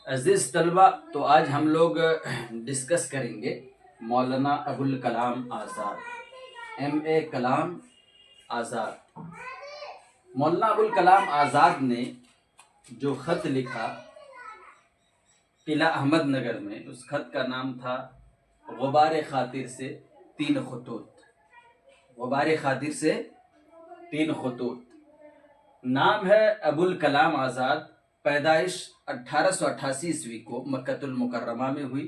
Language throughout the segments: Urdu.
عزیز طلبہ، تو آج ہم لوگ ڈسکس کریں گے مولانا ابوالکلام آزاد، ایم کلام آزاد۔ مولانا ابوالکلام آزاد نے جو خط لکھا قلعہ احمد نگر میں، اس خط کا نام تھا غبار خاطر سے 3 خطوط۔ غبار خاطر سے 3 خطوط۔ نام ہے ابوالکلام آزاد۔ پیدائش 1888 عیسوی کو مکۃ المکرمہ میں ہوئی،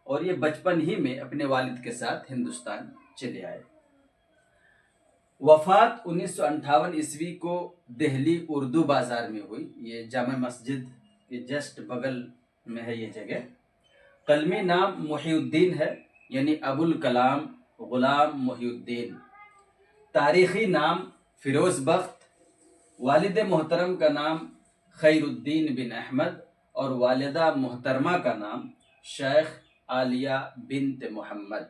اور یہ بچپن ہی میں اپنے والد کے ساتھ ہندوستان چلے آئے۔ وفات 1958 عیسوی کو دہلی اردو بازار میں ہوئی، یہ جامع مسجد کے جسٹ بغل میں ہے یہ جگہ۔ قلمی نام محی الدین ہے، یعنی ابوالکلام غلام محی الدین۔ تاریخی نام فیروز بخت۔ والد محترم کا نام خیر الدین بن احمد اور والدہ محترمہ کا نام شیخ عالیہ بنت محمد۔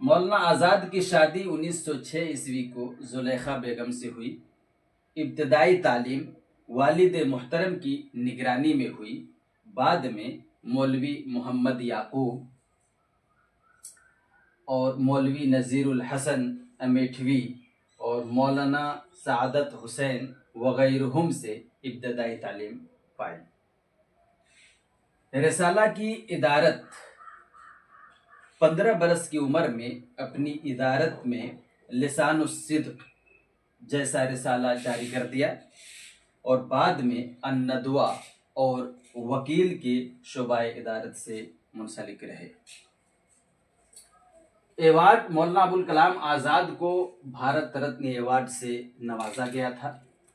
مولانا آزاد کی شادی 1906 عیسوی کو زلیخا بیگم سے ہوئی۔ ابتدائی تعلیم والد محترم کی نگرانی میں ہوئی، بعد میں مولوی محمد یعقوب اور مولوی نذیر الحسن امیٹھوی اور مولانا سعادت حسین وغیرہم سے ابتدائی تعلیم پائی۔ رسالہ کی ادارت 15 برس کی عمر میں اپنی ادارت میں لسان الصدق جیسا رسالہ جاری کر دیا، اور بعد میں الندوہ اور وکیل کے شعبہ ادارت سے منسلک رہے۔ ایوارڈ مولانا ابوالکلام آزاد کو بھارت رتن ایوارڈ سے نوازا گیا تھا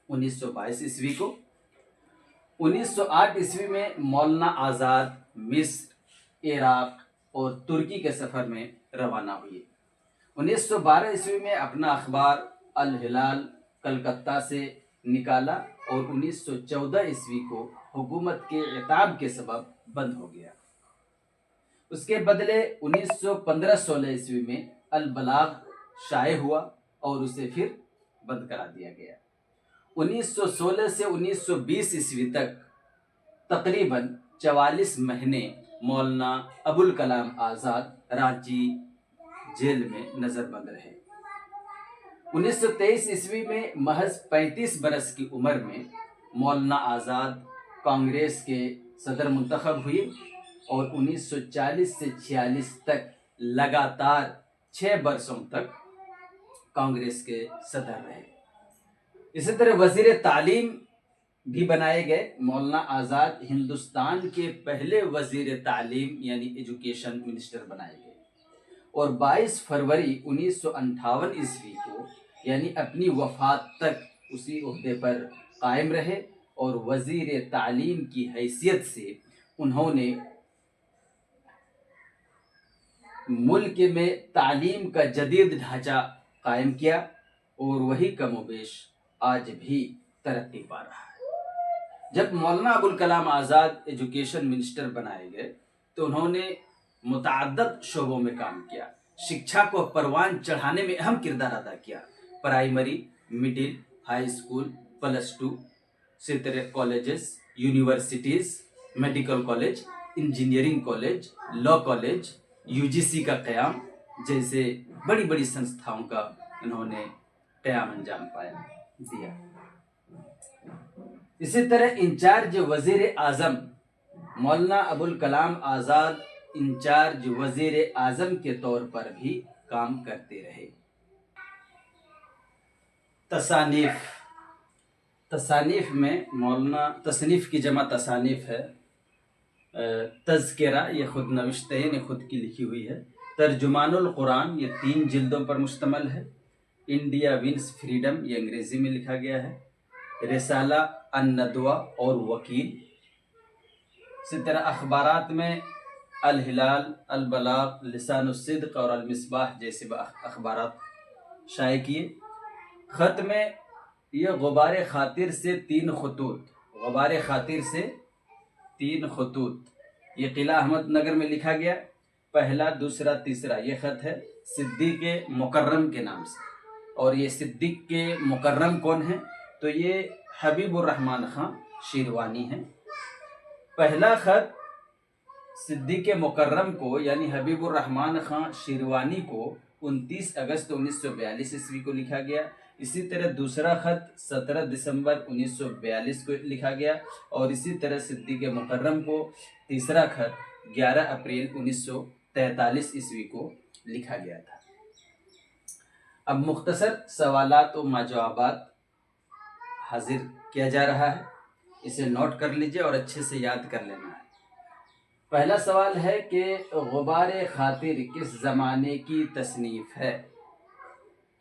1922 عیسوی کو۔ 1908 عیسوی میں مولانا آزاد مصر، عراق اور ترکی کے سفر میں روانہ ہوئے۔ 1912 عیسوی میں اپنا اخبار الہلال کلکتہ سے نکالا، اور 1914 عیسوی کو حکومت کے عتاب کے سبب بند ہو گیا۔ اس کے بدلے 1915-16 عیسوی میں البلاغ شائع ہوا اور اسے پھر بند کرا دیا گیا۔ 1916 سے 1920 عیسوی تک تقریباً 44 مہینے مولانا ابوالکلام آزاد رانچی جیل میں نظر بند رہے۔ 1923 عیسوی میں محض 35 برس کی عمر میں مولانا آزاد کانگریس کے صدر منتخب ہوئے، اور 1940 سے 46 تک لگاتار 6 برسوں تک کانگریس کے صدر رہے۔ اسی طرح وزیر تعلیم بھی بنائے گئے۔ مولانا آزاد ہندوستان کے پہلے وزیر تعلیم یعنی ایجوکیشن منسٹر بنائے گئے، اور 22 فروری 1958 عیسوی کو یعنی اپنی وفات تک اسی عہدے پر قائم رہے، اور وزیر تعلیم کی حیثیت سے انہوں نے ملک میں تعلیم کا جدید ڈھانچہ قائم کیا، اور وہی کم و بیش آج بھی ترقی پا رہا ہے۔ جب مولانا ابوالکلام آزاد ایجوکیشن منسٹر بنائے گئے تو انہوں نے متعدد شعبوں میں کام کیا۔ شکشا کو پروان چڑھانے میں اہم کردار ادا کیا۔ پرائمری، مڈل، ہائی اسکول، +2، اسی طرح colleges, universities, medical college, engineering college, law college, UGC کا قیام جیسے بڑی بڑی سنستھاؤں کا انہوں نے قیام انجام دیا۔ اسی طرح انچارج وزیر اعظم مولانا ابوالکلام آزاد انچارج وزیر اعظم کے طور پر بھی کام کرتے رہے۔ تصانیف میں مولانا، تصنیف کی جمع تصانیف ہے۔ تذکرہ یہ خود نوشتہ ہے، یہ خود کی لکھی ہوئی ہے۔ ترجمان القرآن یہ 3 جلدوں پر مشتمل ہے۔ انڈیا ونس فریڈم یہ انگریزی میں لکھا گیا ہے۔ رسالہ الندوہ اور وکیل۔ اسی طرح اخبارات میں الہلال، البلاغ، لسان الصدق اور المصباح جیسے اخبارات شائع کیے۔ خط میں یہ غبار خاطر سے 3 خطوط، غبار خاطر سے 3 خطوط، یہ قلعہ احمد نگر میں لکھا گیا۔ پہلا، دوسرا، تیسرا یہ خط ہے صدیق مکرم کے نام سے۔ اور یہ صدیق کے مکرم کون ہیں؟ تو یہ حبیب الرحمن خان شیروانی ہیں۔ پہلا خط صدیق مکرم کو یعنی حبیب الرحمن خان شیروانی کو 29 اگست 1942 عیسوی کو لکھا گیا۔ اسی طرح دوسرا خط 17 دسمبر 1942 کو لکھا گیا، اور اسی طرح صدیق مکرم کو تیسرا خط 11 اپریل 1943 عیسوی کو لکھا گیا تھا۔ اب مختصر سوالات و جوابات حاضر کیا جا رہا ہے، اسے نوٹ کر لیجئے اور اچھے سے یاد کر لینا ہے۔ پہلا سوال ہے کہ غبار خاطر کس زمانے کی تصنیف ہے؟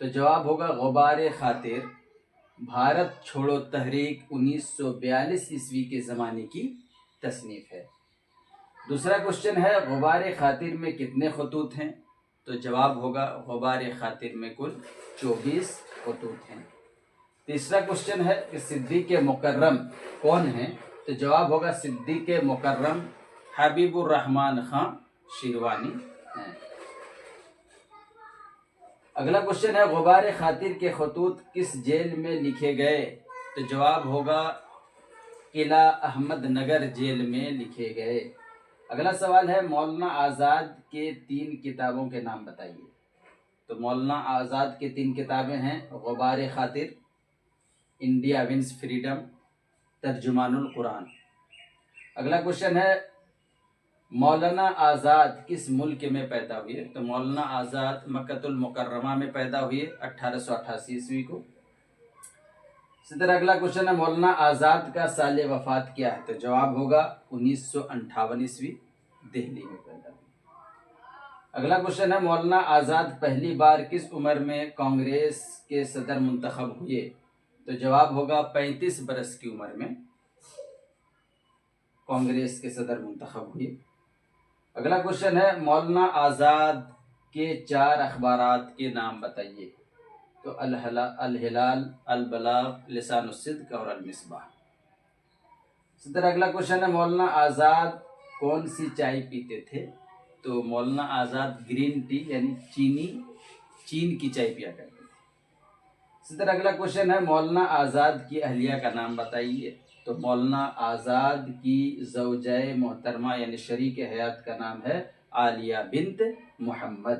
تو جواب ہوگا غبار خاطر بھارت چھوڑو تحریک 1942 عیسوی کے زمانے کی تصنیف ہے۔ دوسرا کوشچن ہے غبار خاطر میں کتنے خطوط ہیں؟ تو جواب ہوگا غبار خاطر میں کل 24 خطوط ہیں۔ تیسرا کوشچن ہے کہ صدیق مکرم کون ہیں؟ تو جواب ہوگا صدیق مکرم حبیب الرحمن خان شیروانی ہیں۔ اگلا کوشچن ہے غبار خاطر کے خطوط کس جیل میں لکھے گئے؟ تو جواب ہوگا قلعہ احمد نگر جیل میں لکھے گئے۔ اگلا سوال ہے مولانا آزاد کے 3 کتابوں کے نام بتائیے۔ تو مولانا آزاد کے 3 کتابیں ہیں غبار خاطر، انڈیا ونز فریڈم، ترجمان القرآن۔ اگلا کوشچن ہے مولانا آزاد کس ملک میں پیدا ہوئے؟ تو مولانا آزاد مکۃ المکرمہ میں پیدا ہوئے 1888 عیسوی کو۔ اسی طرح اگلا کوشچن ہے مولانا آزاد کا سال وفات کیا ہے؟ تو جواب ہوگا 1958 عیسوی، دہلی میں پیدا ہوئے۔ اگلا کوشچن ہے مولانا آزاد پہلی بار کس عمر میں کانگریس کے صدر منتخب ہوئے؟ تو جواب ہوگا 35 برس کی عمر میں کانگریس کے صدر منتخب ہوئے۔ اگلا کوشچن ہے مولانا آزاد کے 4 اخبارات کے نام بتائیے۔ تو الہلال، البلاغ، لسان الصدق اور المصباح۔ اسی طرح اگلا کوشچن ہے مولانا آزاد کون سی چائے پیتے تھے؟ تو مولانا آزاد گرین ٹی یعنی چین کی چائے پیا کرتے تھے۔ اسی طرح اگلا کوشچن ہے مولانا آزاد کی اہلیہ کا نام بتائیے۔ تو مولانا آزاد کی زوجہ محترمہ یعنی شریک حیات کا نام ہے عالیہ بنت محمد۔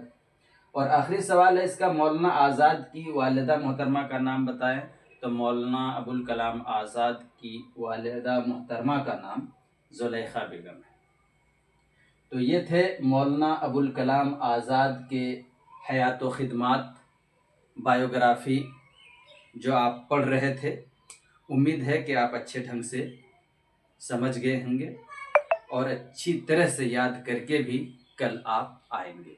اور آخری سوال ہے اس کا مولانا آزاد کی والدہ محترمہ کا نام بتائیں۔ تو مولانا ابوالکلام آزاد کی والدہ محترمہ کا نام زلیخا بیگم ہے۔ تو یہ تھے مولانا ابوالکلام آزاد کے حیات و خدمات، بایوگرافی جو آپ پڑھ رہے تھے۔ امید ہے کہ آپ اچھے ڈھنگ سے سمجھ گئے ہوں گے اور اچھی طرح سے یاد کر کے بھی کل آپ آئیں گے۔